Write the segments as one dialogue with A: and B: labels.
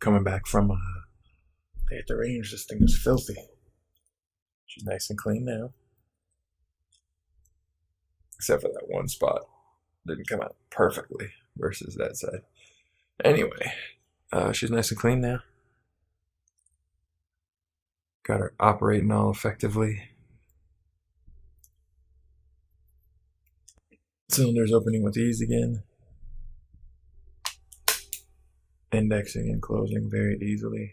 A: coming back from at the range. This thing was filthy. She's nice and clean now, except for that one spot. Didn't come out perfectly versus that side. Anyway, she's nice and clean now. Got her operating all effectively. Cylinders opening with ease again. Indexing and closing very easily.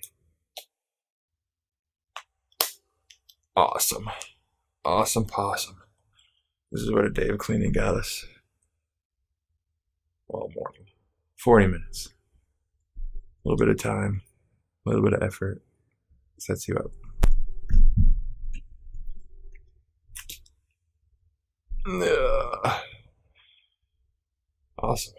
A: Awesome. Awesome possum. This is what a day of cleaning got us. All morning. 40 minutes. A little bit of time. A little bit of effort. Sets you up. Awesome.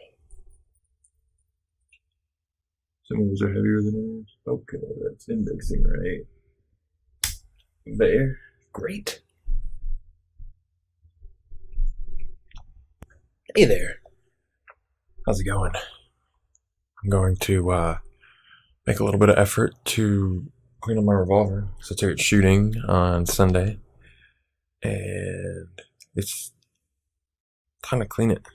A: Some of those are heavier than others. Okay, that's indexing right there. Great. Hey there. How's it going? I'm going to make a little bit of effort to clean up my revolver. So I took it shooting on Sunday, and it's time to clean it.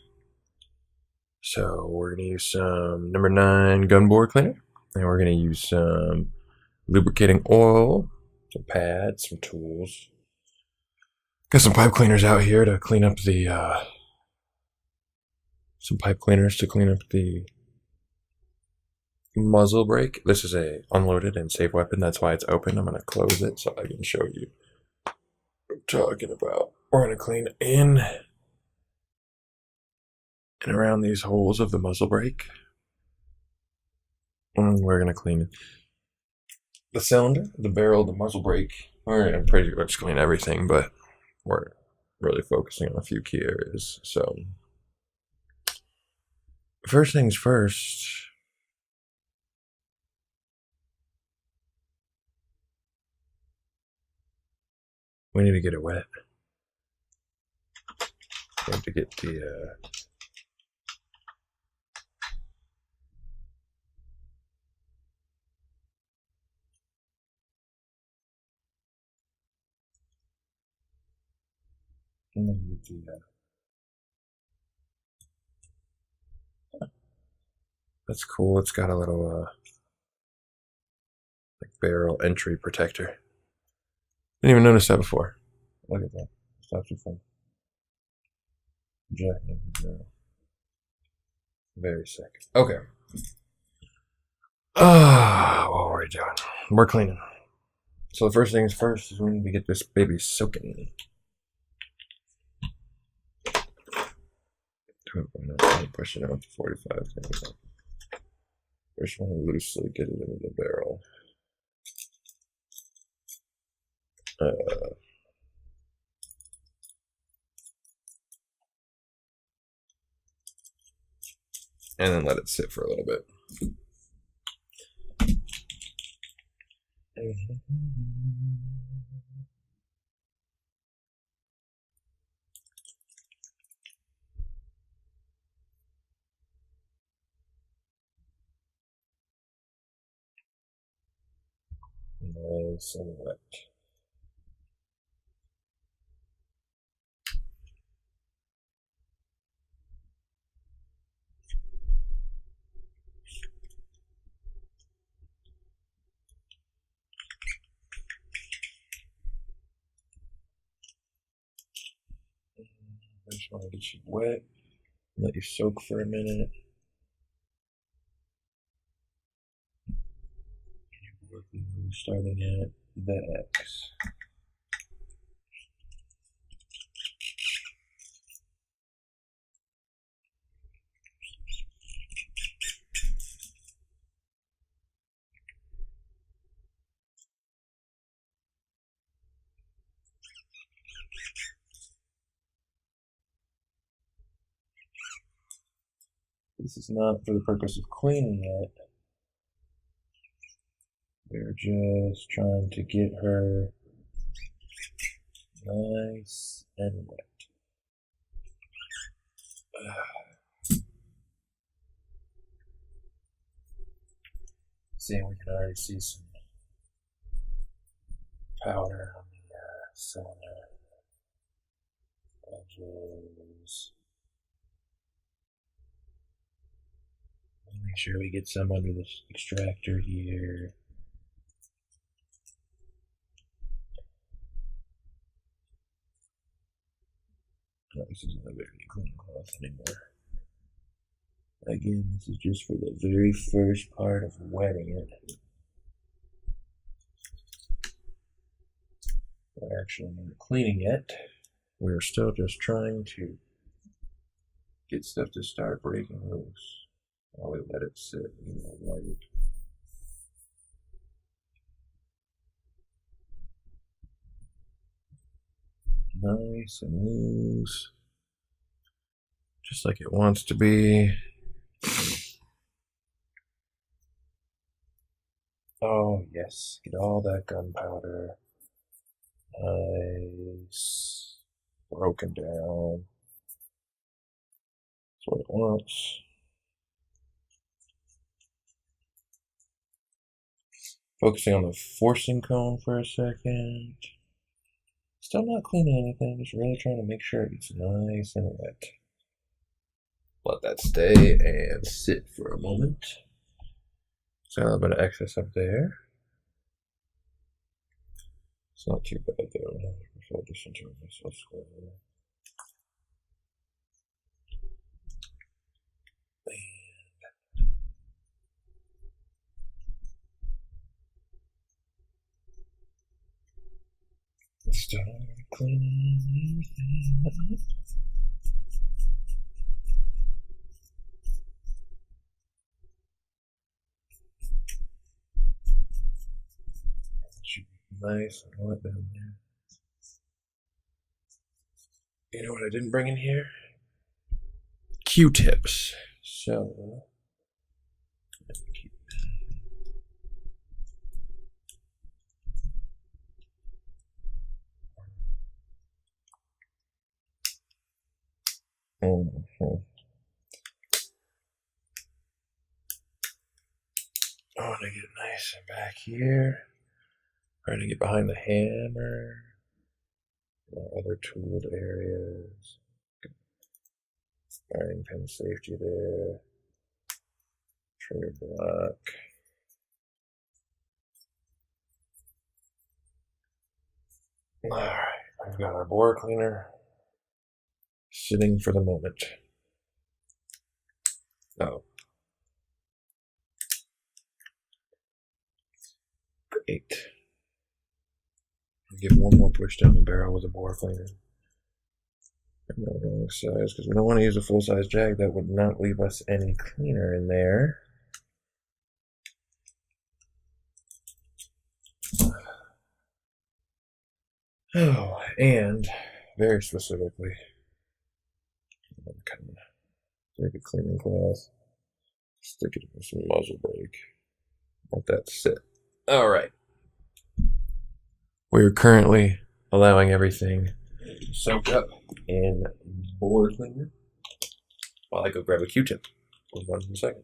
A: So we're going to use some number 9 gun bore cleaner, and we're going to use some lubricating oil, some pads, some tools. Got some pipe cleaners out here to clean up the muzzle brake. This is a unloaded and safe weapon. That's why it's open. I'm going to close it so I can show you what I'm talking about. We're going to clean in and around these holes of the muzzle brake. And we're going to clean the cylinder, the barrel, the muzzle brake. We're going to pretty much clean everything, but we're really focusing on a few key areas. So first things first, we need to get it wet. We have to get the that's cool. It's got a little like barrel entry protector. Didn't even notice that before. Look at that. It's actually fun. Very sick. Okay. What were we doing? We're cleaning. So the first things first is we need to get this baby soaking. Push it out to 45. First, want to loosely get it into the barrel. And then let it sit for a little bit. Nice and wet. I just want to get you wet, let you soak for a minute. Starting at the X. This is not for the purpose of cleaning it. We're just trying to get her nice and wet. See, we can already see some powder on the cylinder edges. Make sure we get some under this extractor here. Oh, this isn't a very clean cloth anymore. Again, this is just for the very first part of wetting it. We're actually not cleaning yet. We're still just trying to get stuff to start breaking loose while we let it sit, light. Nice and loose, just like it wants to be. Oh yes, get all that gunpowder nice broken down. That's what it wants. Focusing on the forcing cone for a second. Still not cleaning anything, just really trying to make sure it gets nice and wet. Let that stay and sit for a moment. So a little bit of excess up there. It's not too bad though. If I just enjoy myself square. Start cleaning everything up. Should be nice and wet down there. You know what I didn't bring in here? Q-tips. So I want to get nice and back here. Trying to get behind the hammer. Other tooled areas. Firing pin safety there. Trigger block. Alright, I've got our bore cleaner sitting for the moment. Oh. Great. Give one more push down the barrel with a bore cleaner. I'm not wrong size because we don't want to use a full size jag. That would not leave us any cleaner in there. Oh, and very specifically, take a cleaning cloth, stick it in some muzzle brake, let that sit. All right. We're currently allowing everything to soak up in bore cleaner while I go grab a Q-tip. We'll run in a second.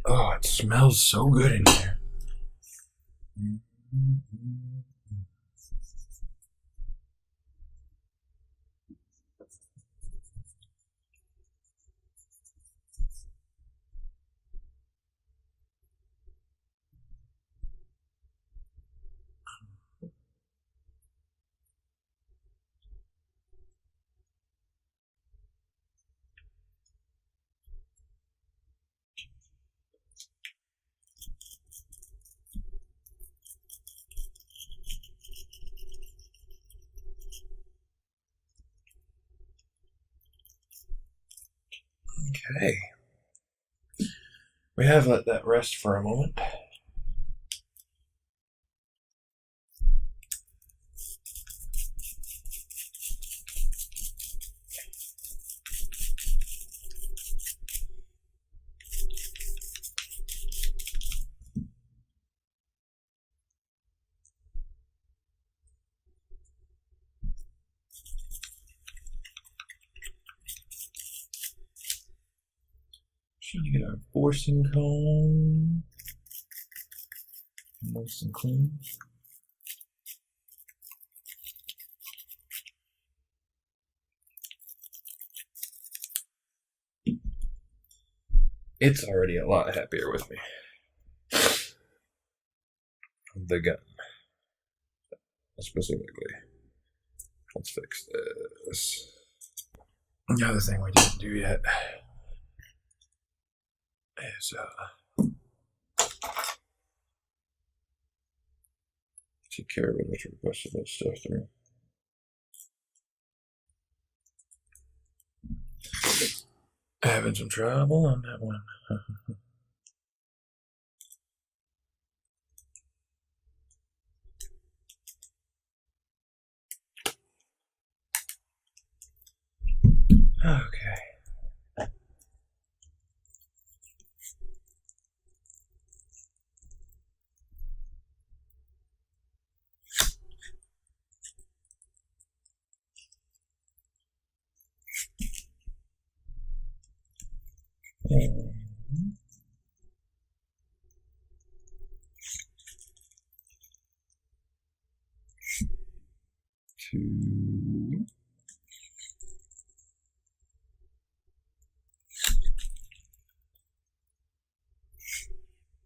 A: Oh, it smells so good in here. Okay. We have let that rest for a moment. get our forcing cone. Nice and clean. It's already a lot happier with me. The gun. Specifically. Let's fix this. The other thing we didn't do yet is take care of it, which requested that stuff through. Having some trouble on that one. Okay. Two.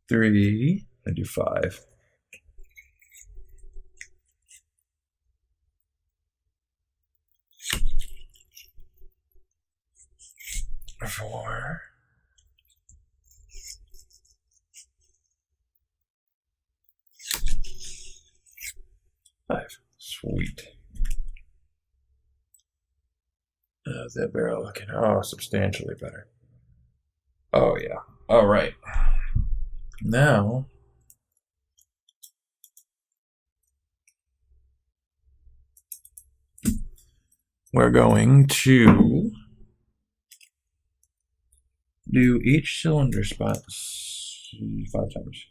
A: 3. I do 5. 4. 5. Sweet. How's that barrel looking? Oh, substantially better. Oh, yeah. All right. Now, we're going to do each cylinder spot 5 times.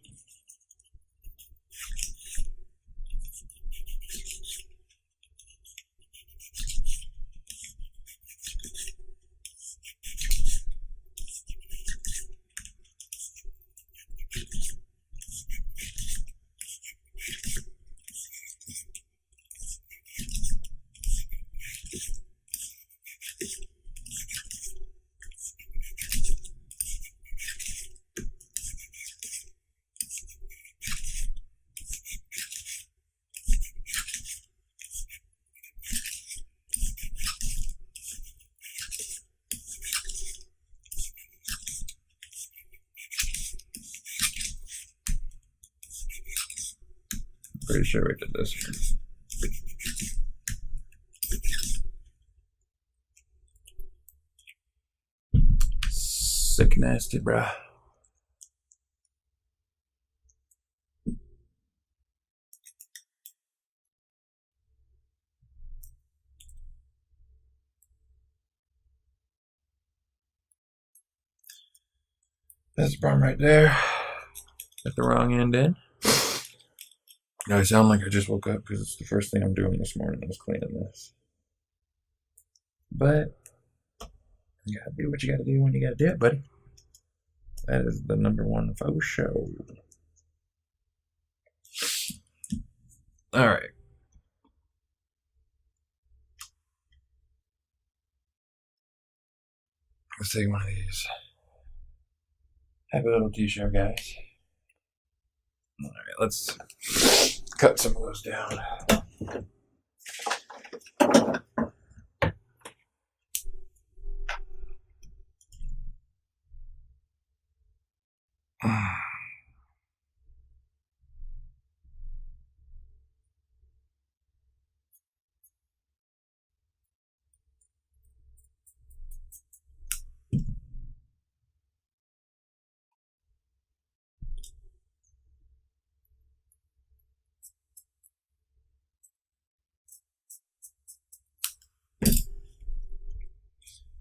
A: Pretty sure we did this. Sick nasty, bruh. That's the problem right there. Got the wrong end in. I sound like I just woke up because it's the first thing I'm doing this morning is cleaning this. But you gotta do what you gotta do when you gotta do it, buddy. That is the #1 faux show. Alright. Let's take one of these. Happy little t-shirt, guys. Alright, let's cut some of those down.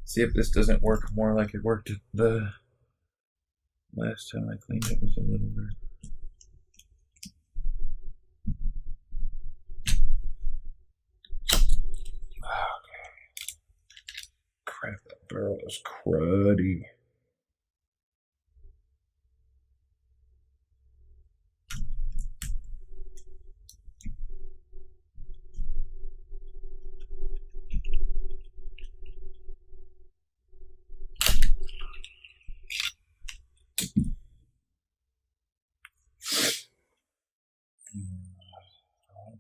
A: See if this doesn't work more like it worked the last time I cleaned it with a little bit. Okay. Crap, that barrel is cruddy.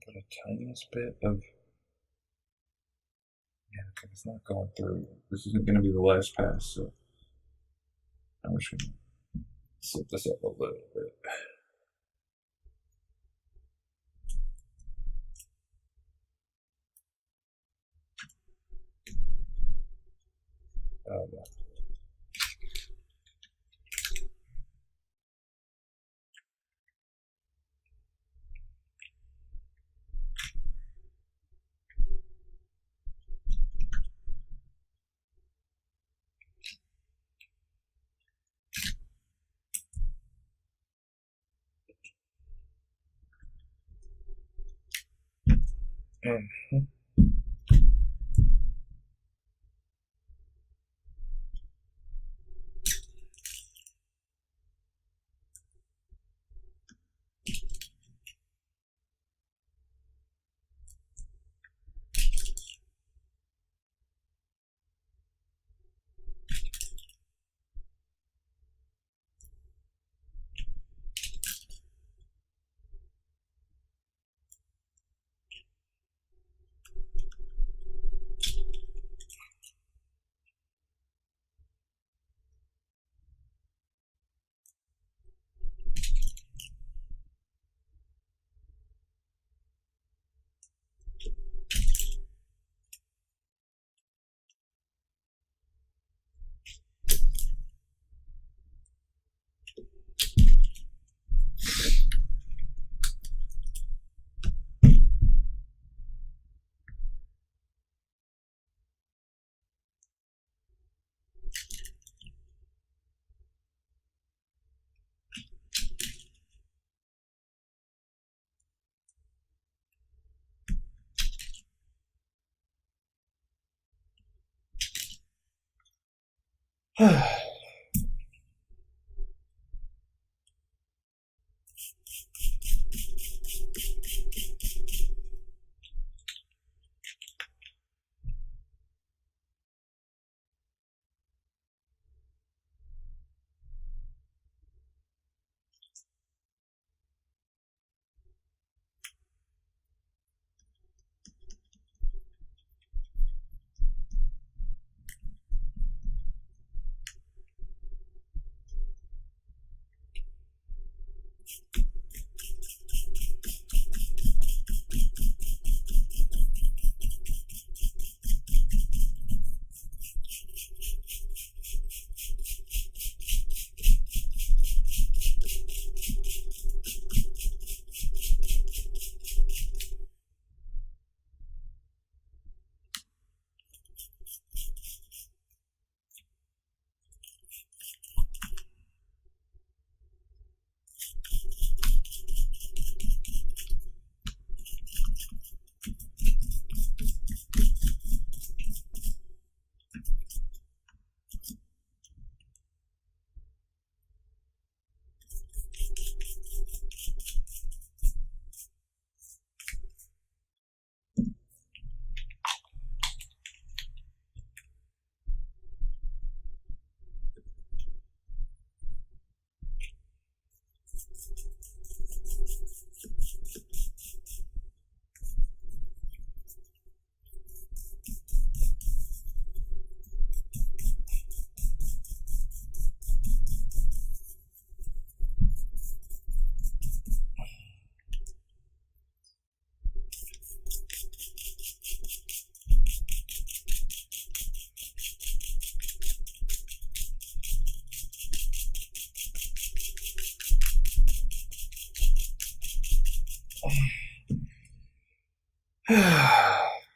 A: put a tiniest bit of. Yeah, because it's not going through. This isn't going to be the last pass, so I'm just going to slip this up a little bit. Oh, yeah. Mm-hmm.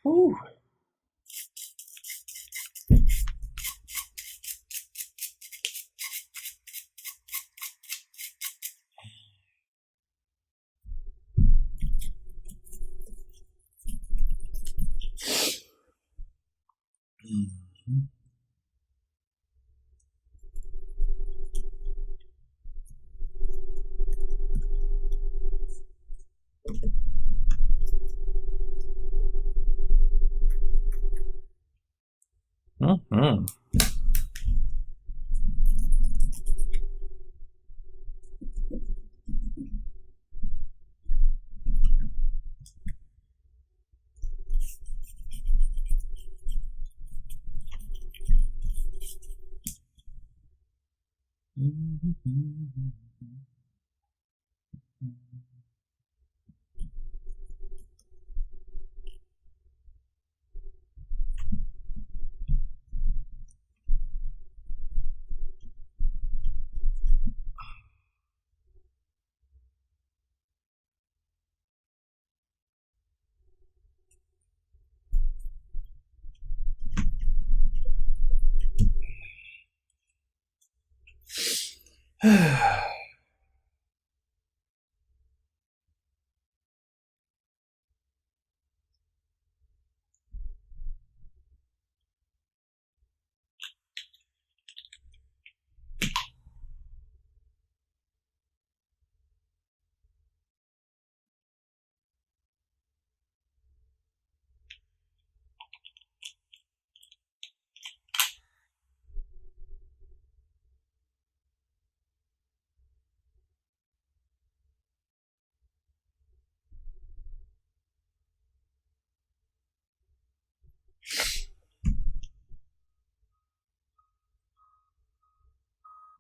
A: Whew. Mhm. Mhm.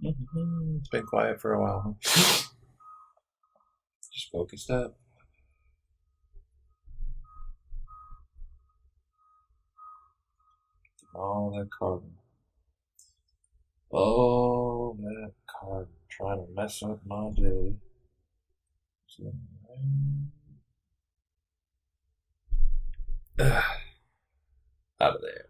A: It's been quiet for a while. Just focused up. All that carbon. Oh, that carbon trying to mess up my day. Out of there.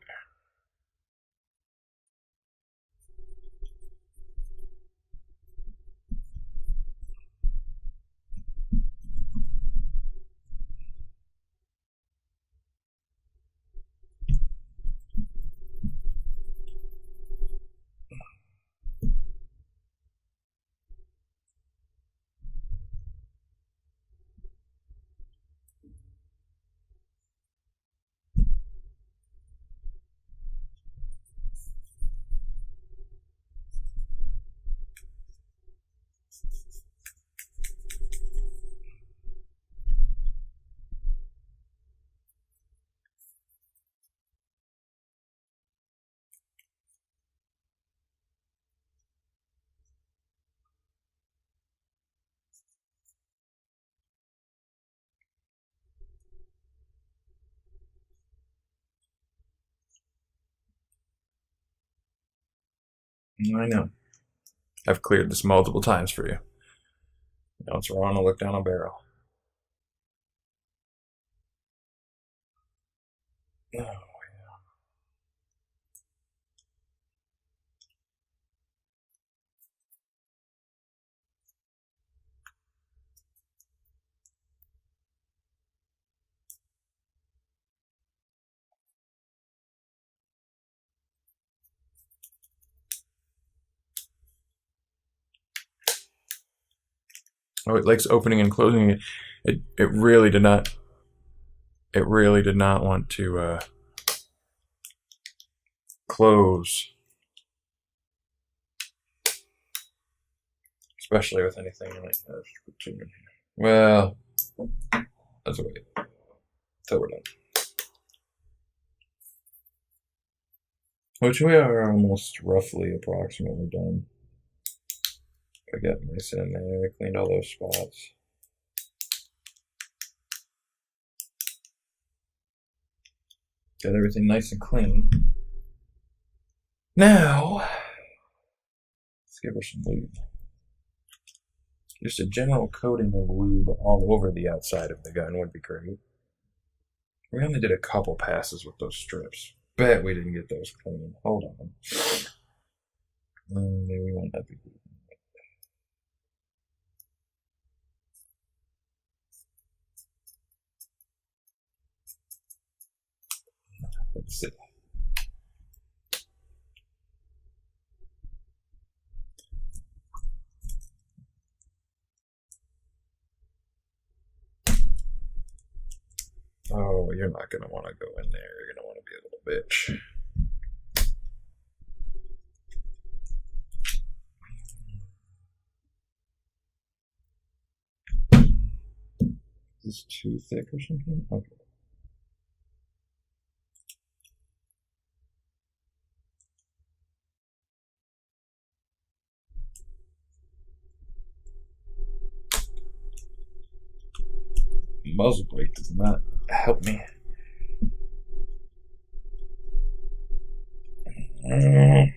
A: I know. I've cleared this multiple times for you. Now it's wrong to look down a barrel. Oh, oh, it likes opening and closing it. It really did not. It really did not want to close, especially with anything like that. Well, let's wait till we're done. Which we are almost roughly approximately done. I got nice in there, cleaned all those spots. Got everything nice and clean. Now, let's give her some lube. Just a general coating of lube all over the outside of the gun would be great. We only did a couple passes with those strips. Bet we didn't get those clean. Hold on. Maybe we won't have to do that. Let's see. Oh, you're not going to want to go in there. You're going to want to be a little bitch. Is this too thick or something? Okay. muzzle brake does not help me. Why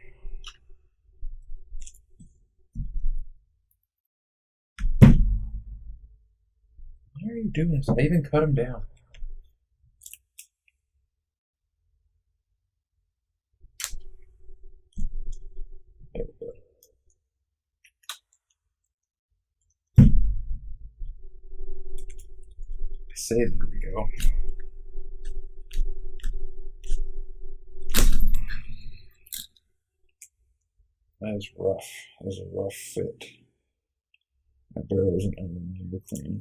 A: are you doing this? I even cut him down. There we go. I say there we go. That is rough. That is a rough fit. My barrel isn't anywhere clean.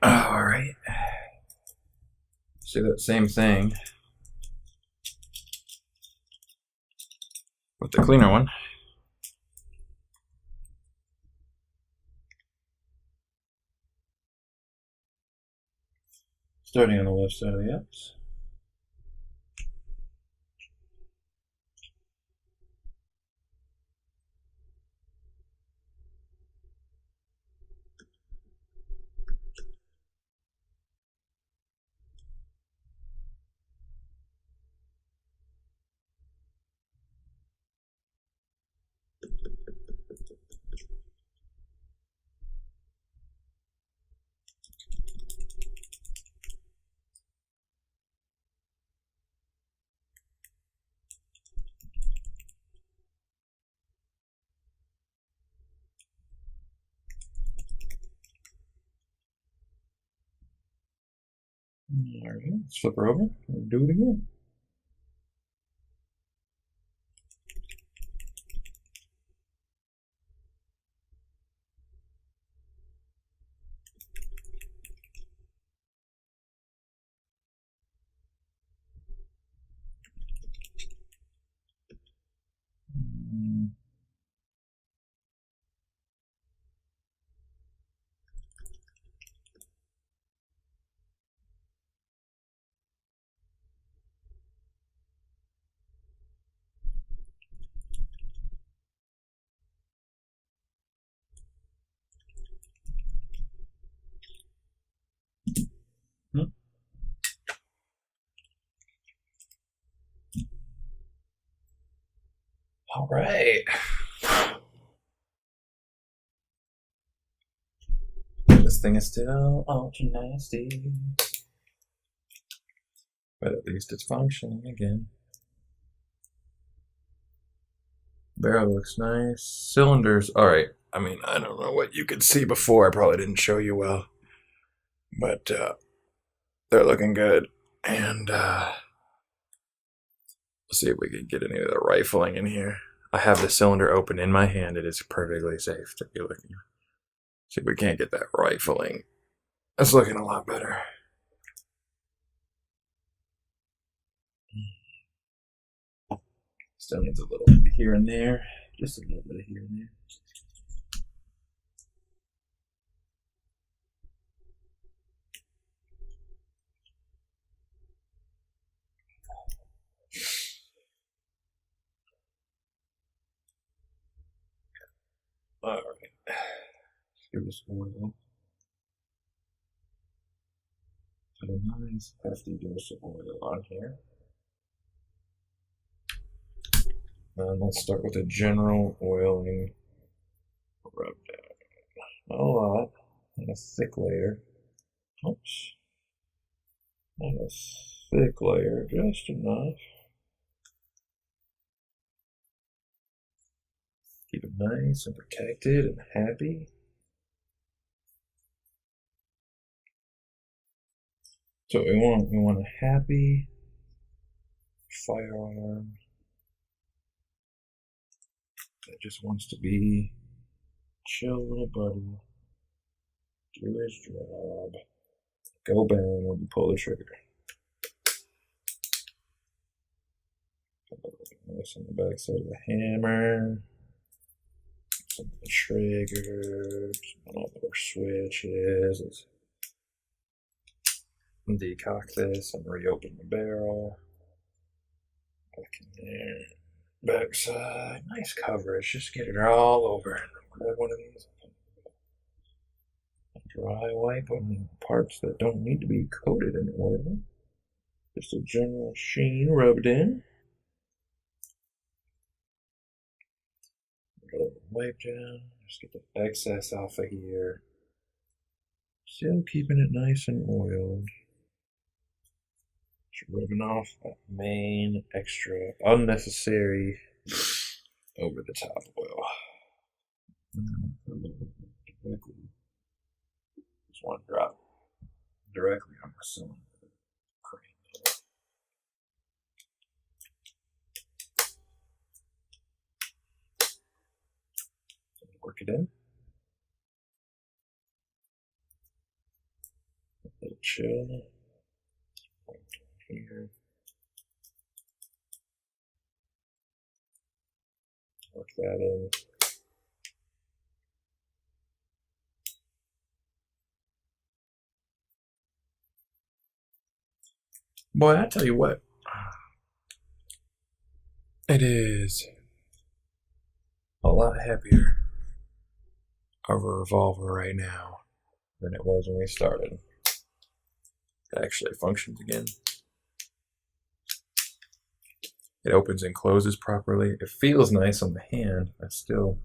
A: Alright. Do that same thing with the cleaner one. Starting on the left side of the X. Alright, let's flip her over and do it again. All right. This thing is still ultra nasty. But at least it's functioning again. Barrel looks nice. Cylinders, alright. I mean, I don't know what you could see before. I probably didn't show you well. But they're looking good. And let's see if we can get any of the rifling in here. I have the cylinder open in my hand. It is perfectly safe to be looking. See if we can't get that rifling. That's looking a lot better. Still needs a little bit here and there. Just a little bit here and there. Alright. Give this oil. Put a nice hefty dose of oil on here. Let's start with a general oiling rub down. Not a lot, and a thick layer. Oops. And a thick layer, just enough. Keep it nice and protected and happy. So we want a happy firearm that just wants to be chill little buddy, do his job, go bang and pull the trigger. This on the back side of the hammer, some of the triggers, all the switches. Let's decock this and reopen the barrel. Back in there. Backside, nice coverage. Just get it all over. Grab one of these. Dry wipe on the parts that don't need to be coated in oil. Just a general sheen rubbed in. Wipe down. Just get the excess off of here. Still keeping it nice and oiled. Just rubbing off that main extra unnecessary over the top oil. Just one drop directly on the cylinder. Work it in. A little chill. Here. Work that in. Boy, I tell you what, it is a lot happier of a revolver right now than it was when we started. It actually functions again. It opens and closes properly. It feels nice on the hand, but still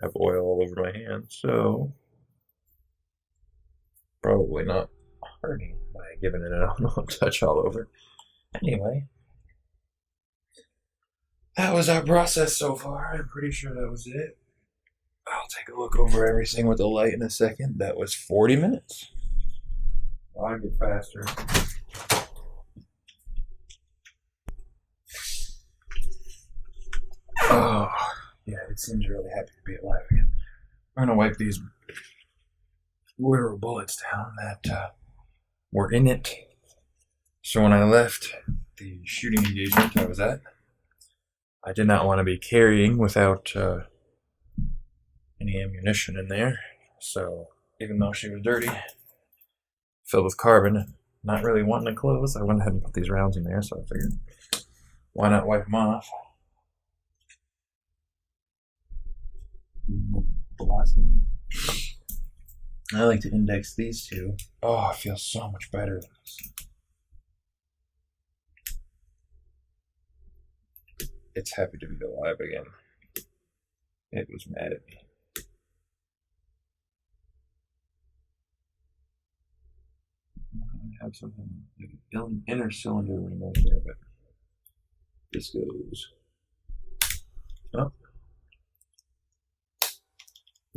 A: have oil all over my hand, so probably not hurting by giving it a touch all over. Anyway, that was our process so far. I'm pretty sure that was it. I'll take a look over everything with the light in a second. That was 40 minutes. I'll get faster. Oh, yeah, it seems really happy to be alive again. I'm going to wipe these literal bullets down that were in it. So when I left the shooting engagement I was at, I did not want to be carrying without any ammunition in there. So even though she was dirty, filled with carbon, not really wanting to close, I went ahead and put these rounds in there. So I figured, why not wipe them off? I like to index these two. Oh, I feel so much better. it's happy to be alive again. It was mad at me. I have something like an inner cylinder remote there, but this goes up.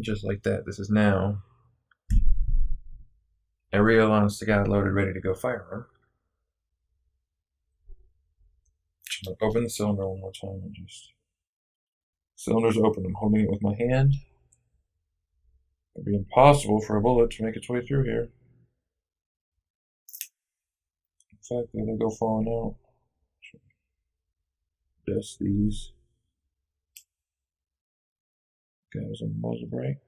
A: Just like that. This is now a real honest to God loaded, ready to go firearm. I'm gonna open the cylinder one more time and just cylinder's open. I'm holding it with my hand. It'd be impossible for a bullet to make its way through here. In fact, they go falling out. Dust these guys on the muzzle brake.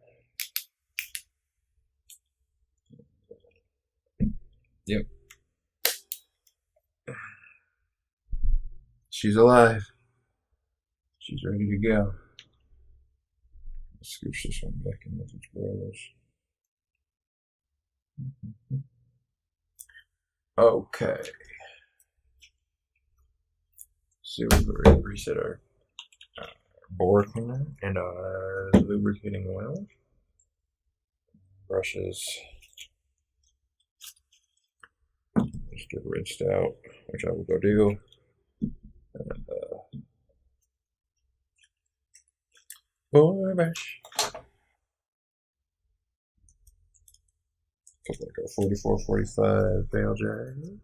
A: Yep. She's alive. She's ready to go. Let's scooch this one back in with its barrels. Okay. So we're ready to reset our bore cleaner and our lubricating oil. Brushes just get rinsed out, which I will go do. And bore brush. Like a 44-45 bail jag.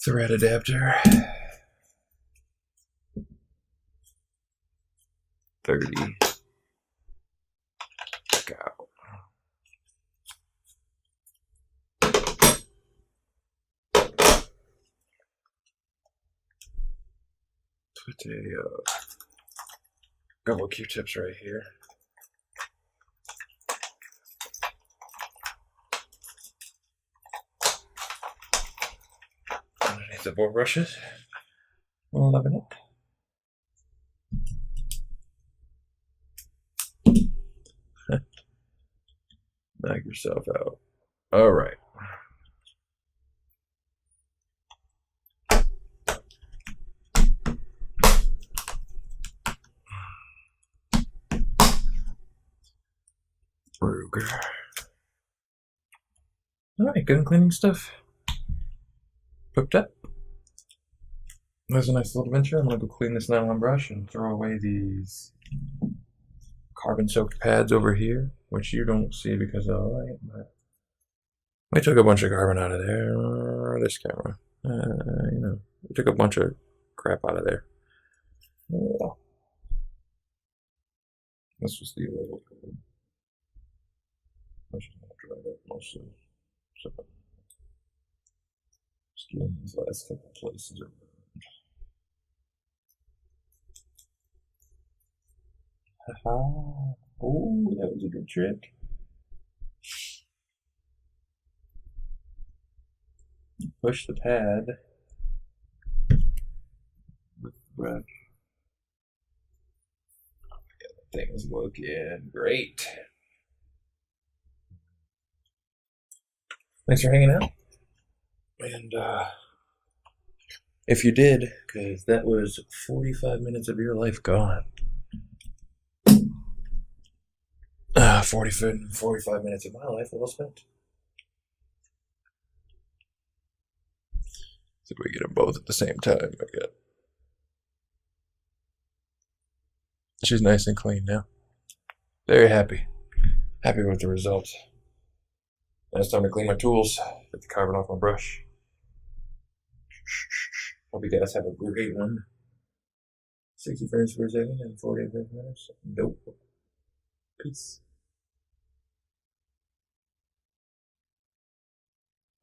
A: Thread adapter. 30. Go. Put a couple of Q-tips right here. Underneath the bore brushes. Loving it. Knock yourself out. All right. Ruger. All right, good cleaning stuff. Hooked up. There's a nice little adventure. I'm gonna go clean this nylon brush and throw away these carbon-soaked pads over here, which you don't see because of the light. But we took a bunch of carbon out of there. This camera, we took a bunch of crap out of there. Yeah. This was the oil. I should have dried up mostly. So, skin these last couple places are. Haha. Oh, that was a good trick. Push the pad with the brush. Yeah, that thing's looking great. Thanks for hanging out. And if you did, because that was 45 minutes of your life gone. 45 minutes of my life well spent. Did we get them both at the same time? Okay. She's nice and clean now. Very happy. Happy with the results. Now it's time to clean my tools. Get the carbon off my brush. Hope you guys have a great one. 60 frames per second and 40 minutes. Nope. Peace.